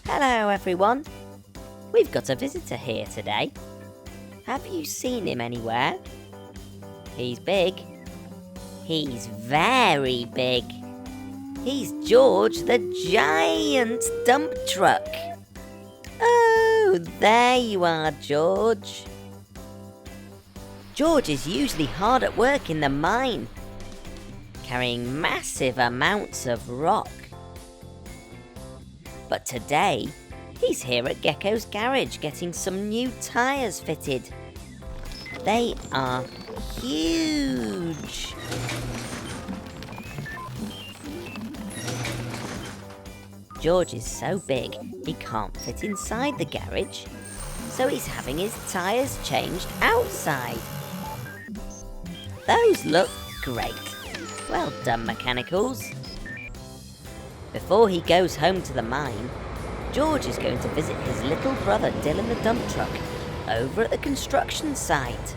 Hello everyone. We've got a visitor here today. Have you seen him anywhere? He's big. He's very big. He's George the giant dump truck. Oh, there you are, George. George is usually hard at work in the mine, carrying massive amounts of rock. But today, he's here at Gecko's garage getting some new tyres fitted. They are huge. George is so big he can't fit inside the garage, so he's having his tyres changed outside. Those look great. Well done, mechanicals. Before he goes home to the mine, George is going to visit his little brother Dylan the dump truck over at the construction site.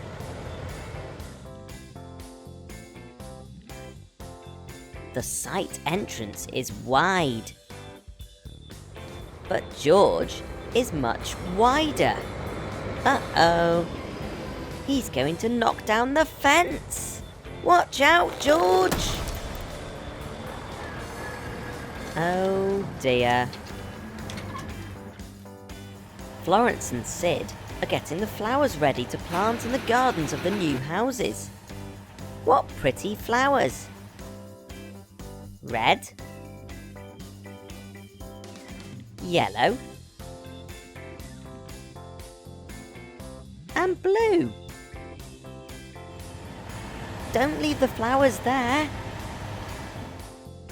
The site entrance is wide, but George is much wider. Uh-oh. He's going to knock down the fence. Watch out, George. Oh dear. Florence and Sid are getting the flowers ready to plant in the gardens of the new houses. What pretty flowers. Red. Yellow. And blue. Don't leave the flowers there.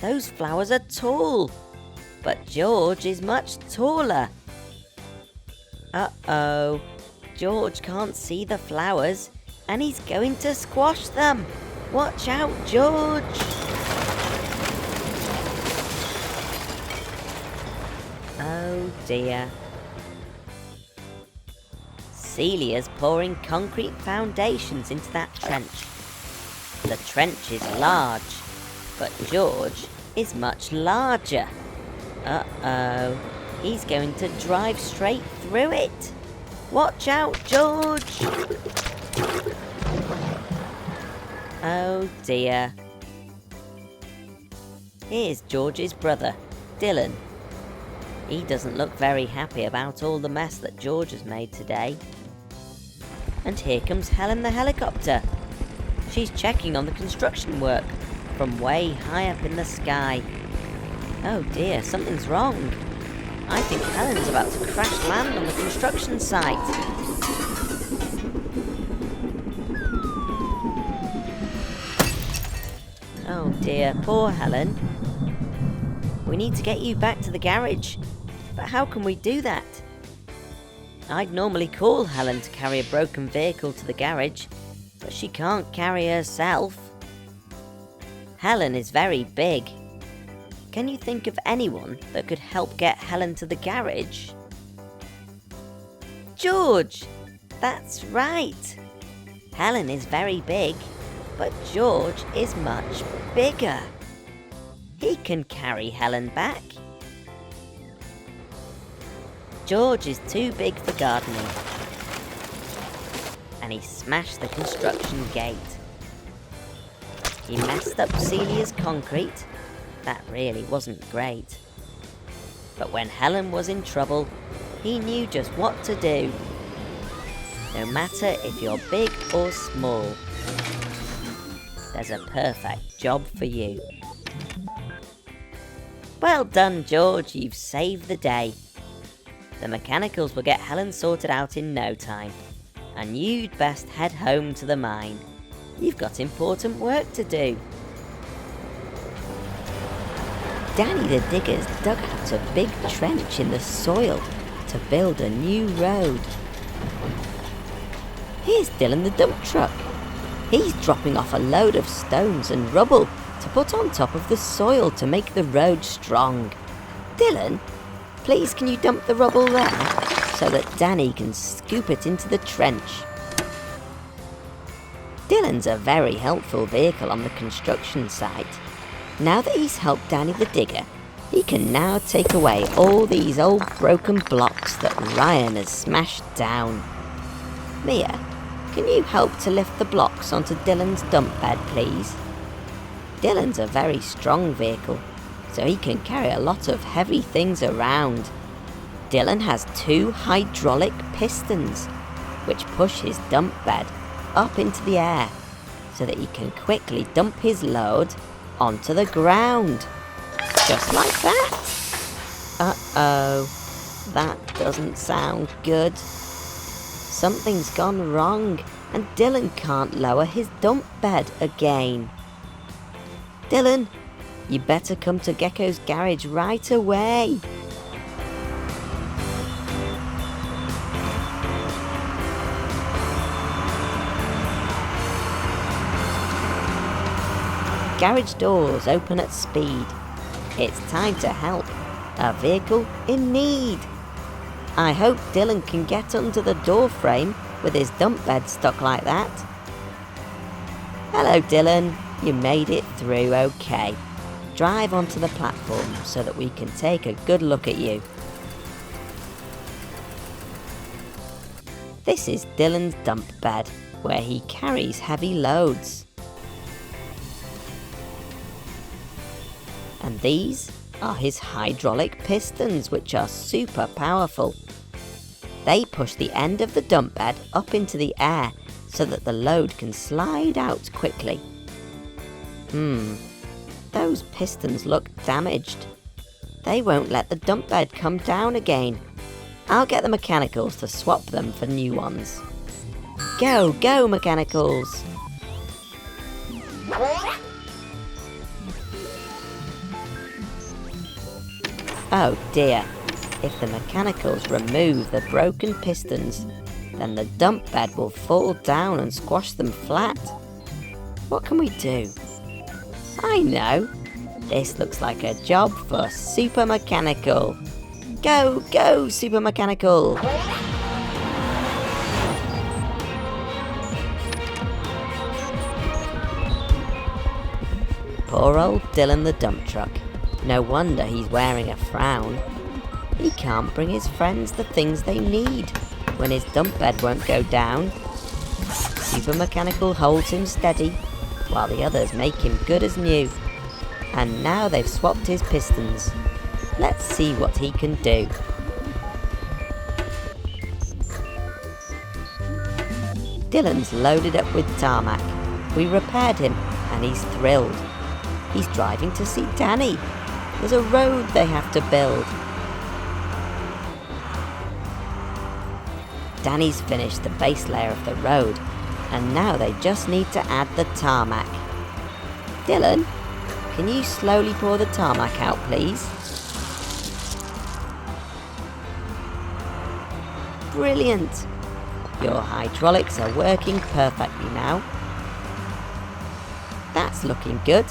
Those flowers are tall, but George is much taller. Uh-oh, George can't see the flowers and he's going to squash them. Watch out, George. Oh dear. Celia's pouring concrete foundations into that trench. The trench is large, but George is much larger. Uh-oh, he's going to drive straight through it. Watch out, George. Oh dear. Here's George's brother, Dylan. He doesn't look very happy about all the mess that George has made today. And here comes Helen the helicopter. She's checking on the construction work from way high up in the sky. Oh dear, something's wrong. I think Helen's about to crash land on the construction site. Oh dear, poor Helen. We need to get you back to the garage. But how can we do that? I'd normally call Helen to carry a broken vehicle to the garage, but she can't carry herself. Helen is very big. Can you think of anyone that could help get Helen to the garage? George! That's right. Helen is very big, but George is much bigger. He can carry Helen back. George is too big for gardening, and he smashed the construction gate. He messed up Celia's concrete. That really wasn't great. But when Helen was in trouble, he knew just what to do. No matter if you're big or small, there's a perfect job for you. Well done, George, you've saved the day. The mechanicals will get Helen sorted out in no time, and you'd best head home to the mine. You've got important work to do. Danny the digger's dug out a big trench in the soil to build a new road. Here's Dylan the dump truck. He's dropping off a load of stones and rubble to put on top of the soil to make the road strong. Dylan, please can you dump the rubble there so that Danny can scoop it into the trench? Dylan's a very helpful vehicle on the construction site. Now that he's helped Danny the digger, He can now take away all these old broken blocks that Ryan has smashed down. Mia, can you help to lift the blocks onto Dylan's dump bed, please? Dylan's a very strong vehicle, so he can carry a lot of heavy things around. Dylan has 2 hydraulic pistons, which push his dump bed up into the air, so that he can quickly dump his load onto the ground. Just like that. Uh-oh, that doesn't sound good. Something's gone wrong, and Dylan can't lower his dump bed again. Dylan, you better come to Gecko's garage right away. Garage doors open at speed. It's time to help a vehicle in need. I hope Dylan can get under the door frame with his dump bed stuck like that. Hello Dylan, you made it through okay. Drive onto the platform so that we can take a good look at you. This is Dylan's dump bed, where he carries heavy loads. And these are his hydraulic pistons, which are super powerful. They push the end of the dump bed up into the air so that the load can slide out quickly. Those pistons look damaged. They won't let the dump bed come down again. I'll get the mechanicals to swap them for new ones. Go, go mechanicals! Oh dear, if the mechanicals remove the broken pistons, then the dump bed will fall down and squash them flat. What can we do? I know! This looks like a job for Super Mechanical. Go, go, Super Mechanical! Poor old Dylan the dump truck. No wonder he's wearing a frown. He can't bring his friends the things they need when his dump bed won't go down. Super Mechanical holds him steady while the others make him good as new. And now they've swapped his pistons. Let's see what he can do. Dylan's loaded up with tarmac. We repaired him and he's thrilled. He's driving to see Danny. There's a road they have to build. Danny's finished the base layer of the road, and now they just need to add the tarmac. Dylan, can you slowly pour the tarmac out, please? Brilliant! Your hydraulics are working perfectly now. That's looking good.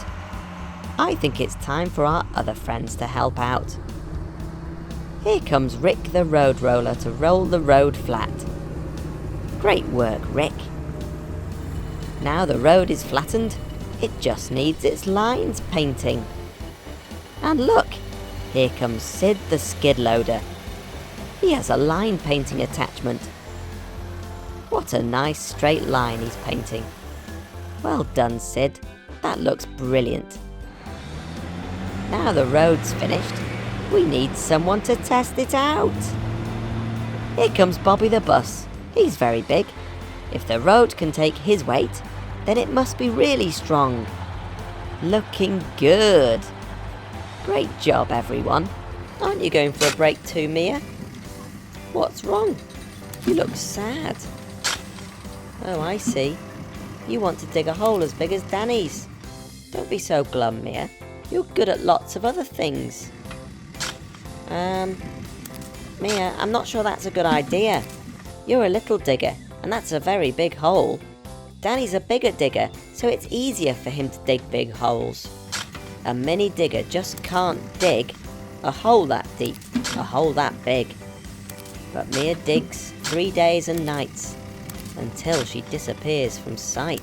I think it's time for our other friends to help out. Here comes Rick the road roller to roll the road flat. Great work, Rick. Now the road is flattened, it just needs its lines painting. And look, here comes Sid the skid loader. He has a line painting attachment. What a nice straight line he's painting. Well done, Sid. That looks brilliant. Now the road's finished, we need someone to test it out. Here comes Bobby the bus. He's very big. If the road can take his weight, then it must be really strong. Looking good. Great job, everyone. Aren't you going for a break too, Mia? What's wrong? You look sad. Oh, I see. You want to dig a hole as big as Danny's. Don't be so glum, Mia. You're good at lots of other things. Mia, I'm not sure that's a good idea. You're a little digger, and that's a very big hole. Danny's a bigger digger, so it's easier for him to dig big holes. A mini digger just can't dig a hole that deep, a hole that big. But Mia digs 3 days and nights, until she disappears from sight.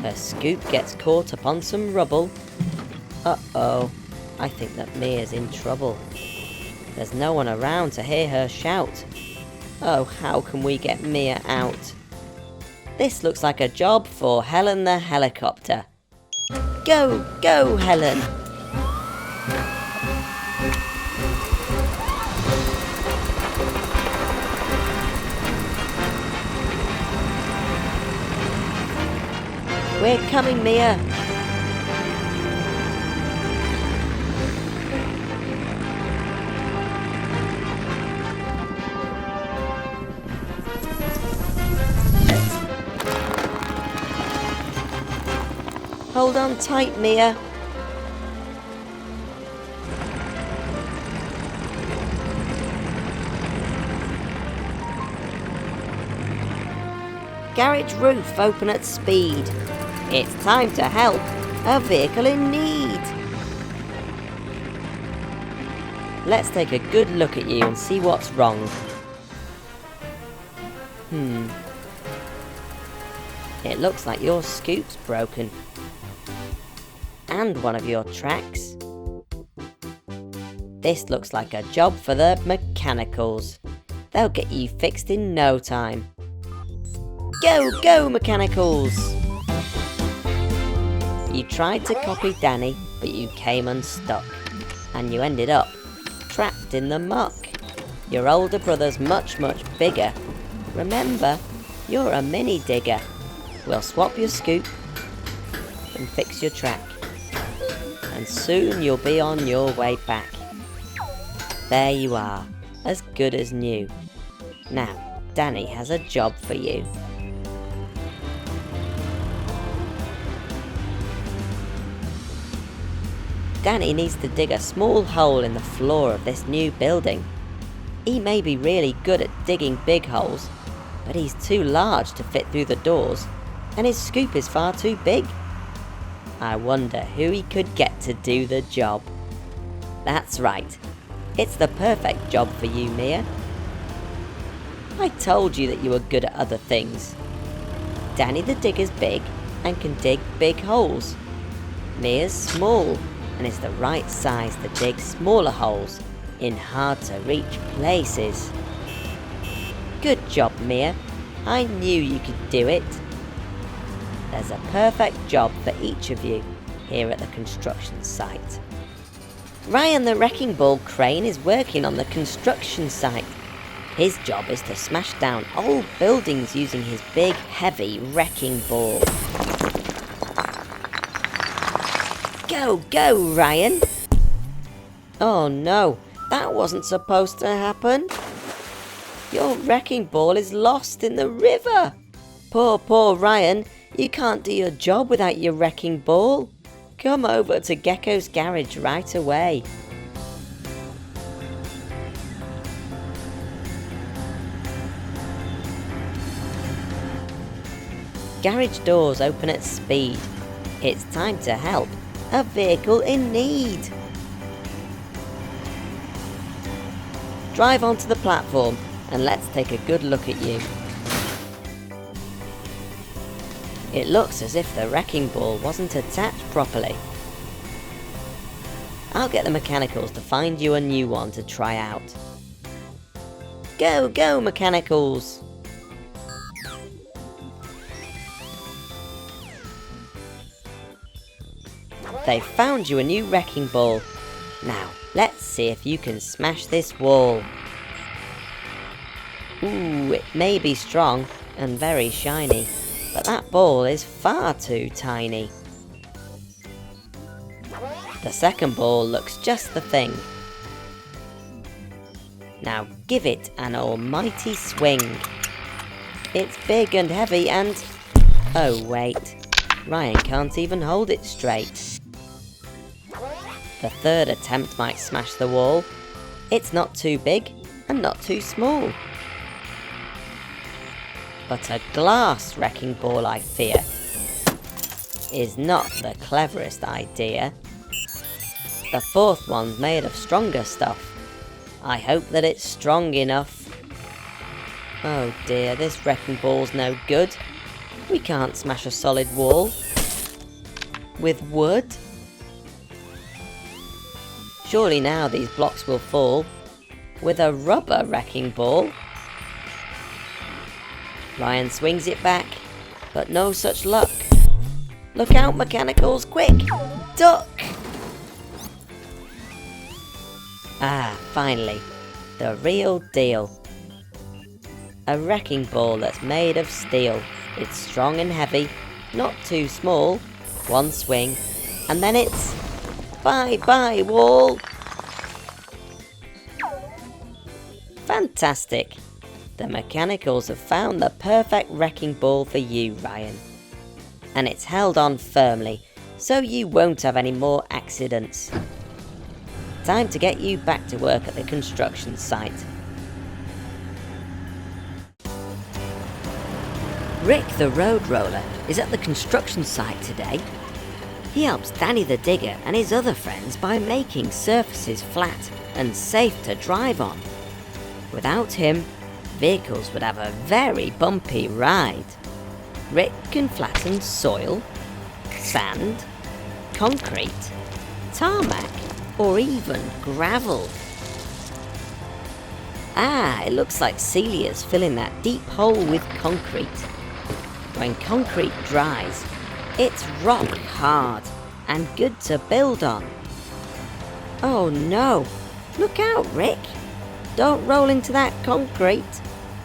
Her scoop gets caught upon some rubble. Uh-oh, I think that Mia's in trouble. There's no one around to hear her shout. Oh, how can we get Mia out? This looks like a job for Helen the helicopter. Go, go, Helen! We're coming, Mia! Hold on tight, Mia. Garage roof open at speed. It's time to help a vehicle in need. Let's take a good look at you and see what's wrong. It looks like your scoop's broken. And one of your tracks. This looks like a job for the mechanicals. They'll get you fixed in no time. Go, go, mechanicals! You tried to copy Danny, but you came unstuck. And you ended up trapped in the muck. Your older brother's much, much bigger. Remember, you're a mini digger. We'll swap your scoop and fix your track. And soon you'll be on your way back. There you are, as good as new. Now, Danny has a job for you. Danny needs to dig a small hole in the floor of this new building. He may be really good at digging big holes, but he's too large to fit through the doors, and his scoop is far too big. I wonder who he could get to do the job. That's right. It's the perfect job for you, Mia. I told you that you were good at other things. Danny the digger's big and can dig big holes. Mia's small and is the right size to dig smaller holes in hard-to-reach places. Good job, Mia. I knew you could do it. There's a perfect job for each of you here at the construction site. Ryan the wrecking ball crane is working on the construction site. His job is to smash down old buildings using his big, heavy wrecking ball. Go, go, Ryan! Oh no, that wasn't supposed to happen. Your wrecking ball is lost in the river. Poor Ryan. You can't do your job without your wrecking ball. Come over to Gecko's garage right away. Garage doors open at speed. It's time to help a vehicle in need. Drive onto the platform and let's take a good look at you. It looks as if the wrecking ball wasn't attached properly. I'll get the mechanicals to find you a new one to try out. Go, go, mechanicals! They found you a new wrecking ball. Now, let's see if you can smash this wall. Ooh, it may be strong and very shiny, but that ball is far too tiny. The second ball looks just the thing. Now give it an almighty swing. It's big and heavy and... oh wait, Ryan can't even hold it straight. The third attempt might smash the wall. It's not too big and not too small. But a glass wrecking ball, I fear, is not the cleverest idea. The fourth one's made of stronger stuff. I hope that it's strong enough. Oh dear, this wrecking ball's no good. We can't smash a solid wall with wood. Surely now these blocks will fall. With a rubber wrecking ball. Ryan swings it back, but no such luck. Look out, Mechanicals, quick! Duck! Ah, finally, the real deal. A wrecking ball that's made of steel. It's strong and heavy, not too small. One swing, and then it's... Bye-bye, wall! Fantastic! The Mechanicals have found the perfect wrecking ball for you, Ryan. And it's held on firmly, so you won't have any more accidents. Time to get you back to work at the construction site. Rick the road roller is at the construction site today. He helps Danny the digger and his other friends by making surfaces flat and safe to drive on. Without him, vehicles would have a very bumpy ride. Rick can flatten soil, sand, concrete, tarmac, or even gravel. Ah, it looks like Celia's filling that deep hole with concrete. When concrete dries, it's rock hard and good to build on. Oh no, look out, Rick. Don't roll into that concrete.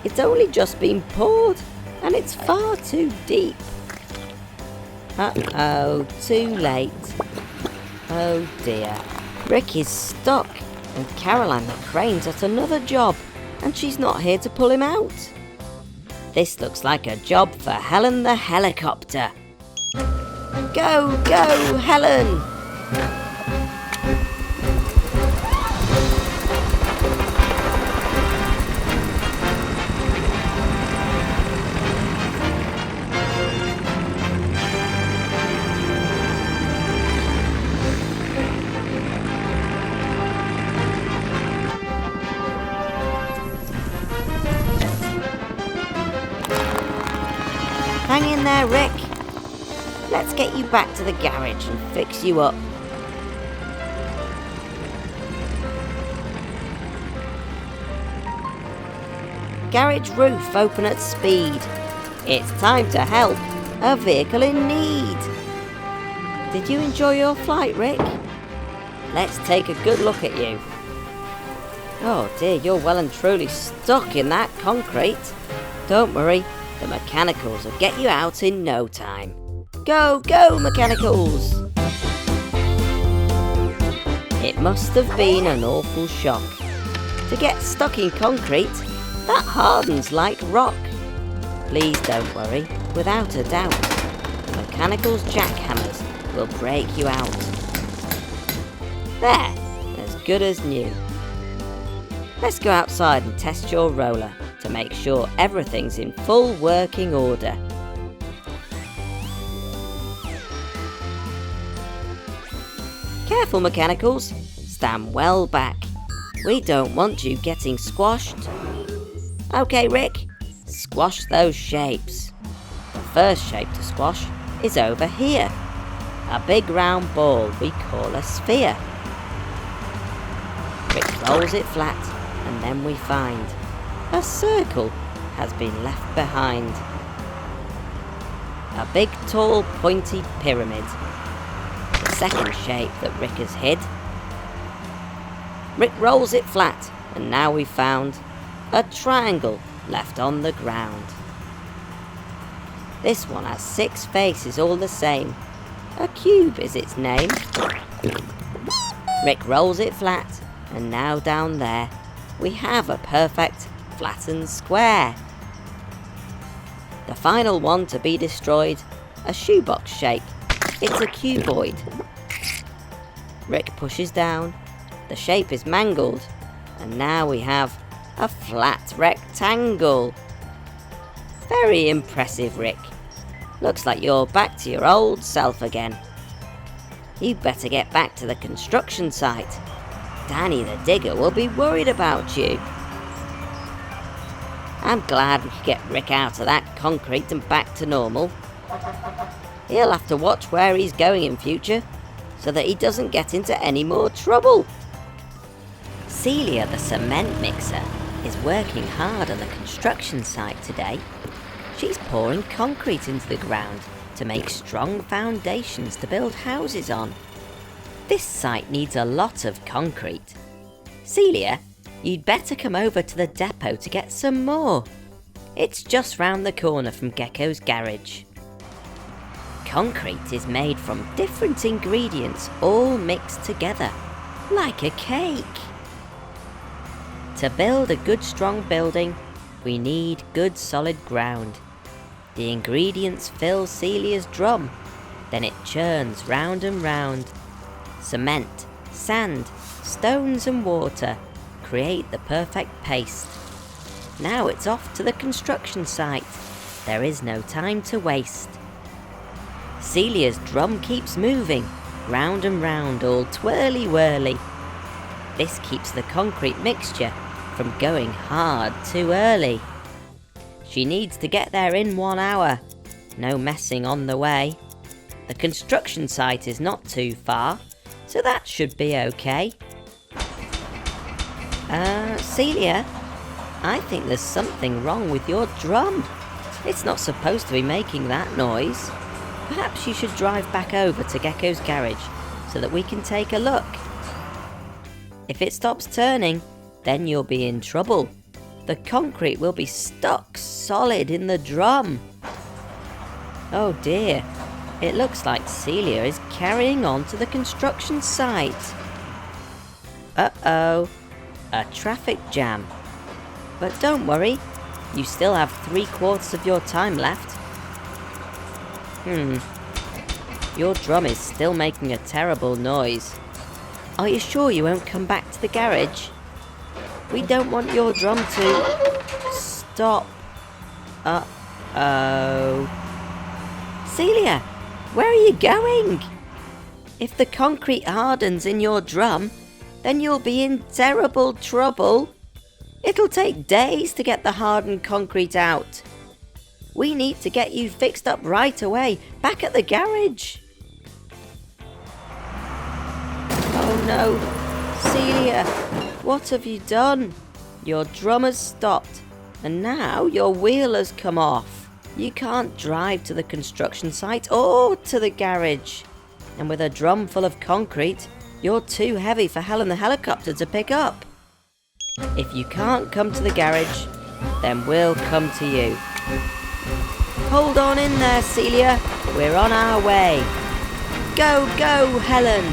It's only just been poured and it's far too deep. Uh-oh, too late. Oh dear. Rick is stuck and Caroline the crane's at another job and she's not here to pull him out. This looks like a job for Helen the helicopter. Go, go, Helen! Hang in there, Rick. Let's get you back to the garage and fix you up. Garage roof open at speed. It's time to help a vehicle in need. Did you enjoy your flight, Rick? Let's take a good look at you. Oh dear, you're well and truly stuck in that concrete. Don't worry, the Mechanicals will get you out in no time. Go, go, Mechanicals! It must have been an awful shock. To get stuck in concrete, that hardens like rock. Please don't worry, without a doubt, the Mechanicals jackhammers will break you out. There, as good as new. Let's go outside and test your roller to make sure everything's in full working order. Careful, Mechanicals. Stand well back. We don't want you getting squashed. Okay, Rick. Squash those shapes. The first shape to squash is over here. A big round ball we call a sphere. Rick rolls it flat and then we find a circle has been left behind. A big tall pointy pyramid. The second shape that Rick has hid. Rick rolls it flat and now we've found a triangle left on the ground. This one has 6 faces all the same. A cube is its name. Rick rolls it flat and now down there we have a perfect flattened square. The final one to be destroyed, a shoebox shape. It's a cuboid. Rick pushes down, the shape is mangled, and now we have a flat rectangle. Very impressive, Rick. Looks like you're back to your old self again. You better get back to the construction site. Danny the digger will be worried about you. I'm glad we could get Rick out of that concrete and back to normal. He'll have to watch where he's going in future, so that he doesn't get into any more trouble. Celia, the cement mixer, is working hard on the construction site today. She's pouring concrete into the ground to make strong foundations to build houses on. This site needs a lot of concrete. Celia, you'd better come over to the depot to get some more. It's just round the corner from Gecko's garage. Concrete is made from different ingredients all mixed together, like a cake. To build a good strong building, we need good solid ground. The ingredients fill Celia's drum, then it churns round and round. Cement, sand, stones and water create the perfect paste. Now it's off to the construction site. There is no time to waste. Celia's drum keeps moving, round and round, all twirly-whirly. This keeps the concrete mixture from going hard too early. She needs to get there in 1 hour. No messing on the way. The construction site is not too far, so that should be okay. Celia, I think there's something wrong with your drum. It's not supposed to be making that noise. Perhaps you should drive back over to Gecko's garage so that we can take a look. If it stops turning, then you'll be in trouble. The concrete will be stuck solid in the drum. Oh dear, it looks like Celia is carrying on to the construction site. Uh-oh, a traffic jam. But don't worry, you still have 3/4 of your time left. Your drum is still making a terrible noise. Are you sure you won't come back to the garage? We don't want your drum to stop. Uh-oh. Celia, where are you going? If the concrete hardens in your drum, then you'll be in terrible trouble. It'll take days to get the hardened concrete out. We need to get you fixed up right away, back at the garage. Oh no, Celia, what have you done? Your drum has stopped, and now your wheel has come off. You can't drive to the construction site or to the garage. And with a drum full of concrete, you're too heavy for Helen the helicopter to pick up. If you can't come to the garage, then we'll come to you. Hold on in there, Celia. We're on our way. Go, go, Helen.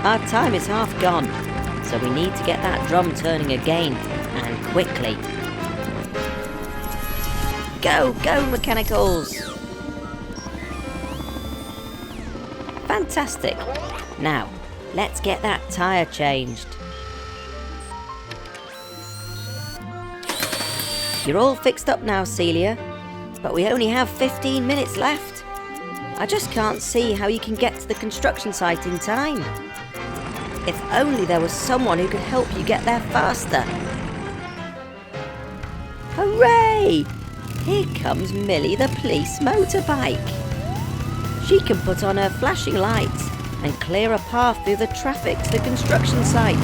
Our time is half gone, so we need to get that drum turning again, and quickly. Go, go, mechanicals! Fantastic! Now, let's get that tyre changed. You're all fixed up now, Celia, but we only have 15 minutes left. I just can't see how you can get to the construction site in time. If only there was someone who could help you get there faster. Hooray! Here comes Millie the police motorbike. She can put on her flashing lights and clear a path through the traffic to the construction site.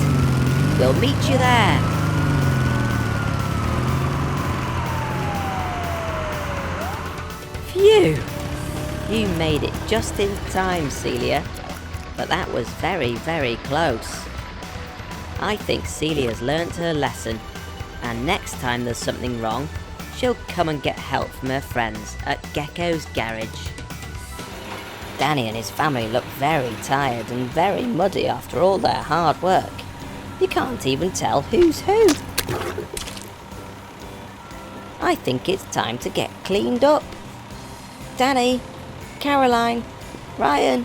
We'll meet you there. Phew! You made it just in time, Celia. But that was very, very close. I think Celia's learnt her lesson, and next time there's something wrong, she'll come and get help from her friends at Gecko's garage. Danny and his family look very tired and very muddy after all their hard work. You can't even tell who's who. I think it's time to get cleaned up. Danny, Caroline, Ryan,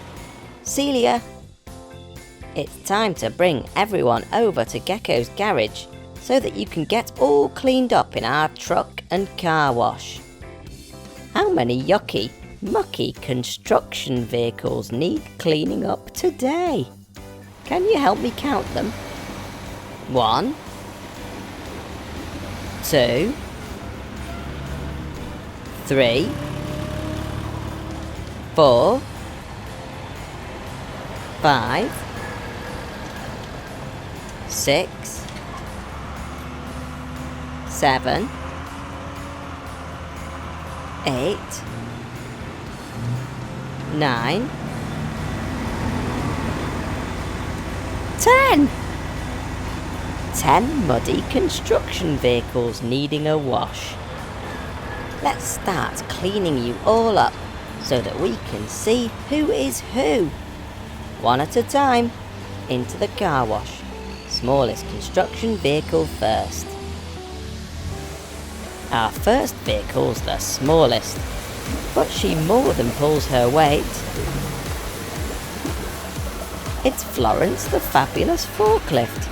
Celia, it's time to bring everyone over to Gecko's garage so that you can get all cleaned up in our truck and car wash. How many yucky, mucky construction vehicles need cleaning up today? Can you help me count them? 1, 2, 3, 4, 5, 6, 7, 8, 9, 10! 10 muddy construction vehicles needing a wash. Let's start cleaning you all up so that we can see who is who. One at a time, into the car wash. Smallest construction vehicle first. Our first vehicle's the smallest, but she more than pulls her weight. It's Florence the fabulous forklift.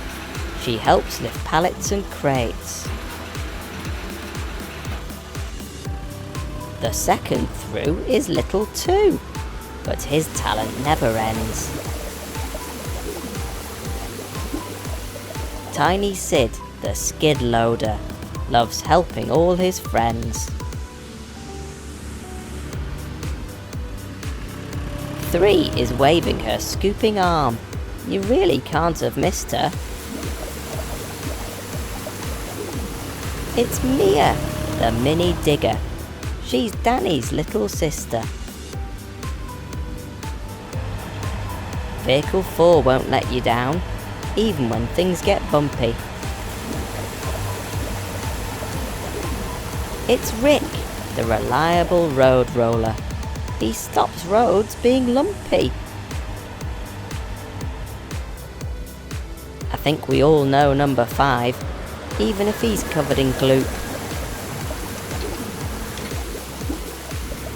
She helps lift pallets and crates. The second through is little too, but his talent never ends. Tiny Sid, the skid loader, loves helping all his friends. 3 is waving her scooping arm. You really can't have missed her. It's Mia, the mini digger. She's Danny's little sister. Vehicle 4 won't let you down, even when things get bumpy. It's Rick, the reliable road roller. He stops roads being lumpy. I think we all know number 5, even if he's covered in gloop.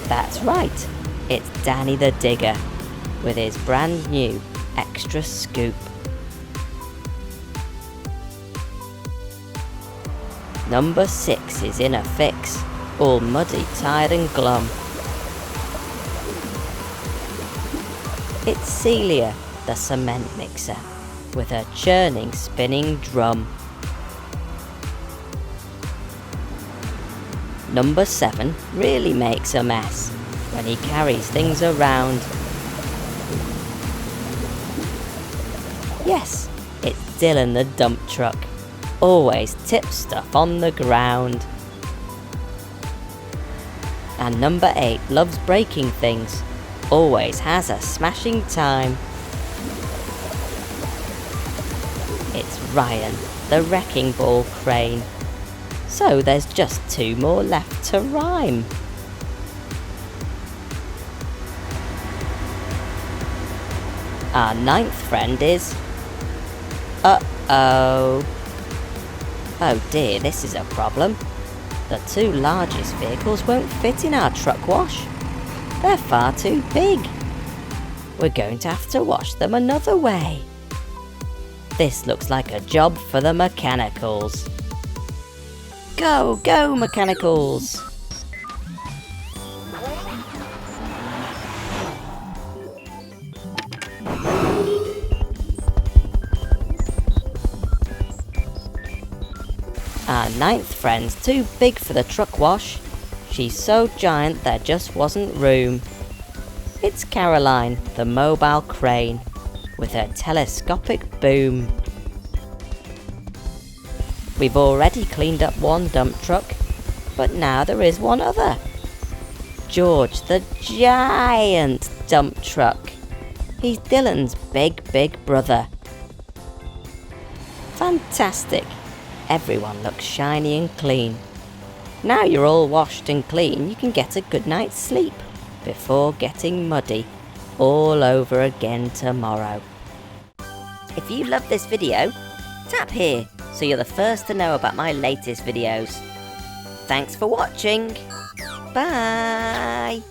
That's right, it's Danny the digger, with his brand new extra scoop. Number 6 is in a fix, all muddy, tired and glum. It's Celia, the cement mixer, with her churning, spinning drum. Number 7 really makes a mess when he carries things around. Yes, it's Dylan the dump truck, always tips stuff on the ground. And number 8 loves breaking things, always has a smashing time. It's Ryan, the wrecking ball crane. So there's just 2 more left to rhyme. Our 9th friend is... Uh-oh. Oh dear, this is a problem. The 2 largest vehicles won't fit in our truck wash. They're far too big. We're going to have to wash them another way. This looks like a job for the mechanicals. Go, go, mechanicals! Our 9th friend's too big for the truck wash. She's so giant there just wasn't room. It's Caroline, the mobile crane, with her telescopic boom. We've already cleaned up 1 dump truck, but now there is 1 other. George, the giant dump truck. He's Dylan's big brother. Fantastic. Everyone looks shiny and clean. Now you're all washed and clean, you can get a good night's sleep before getting muddy all over again tomorrow. If you love this video, tap here so you're the first to know about my latest videos. Thanks for watching. Bye.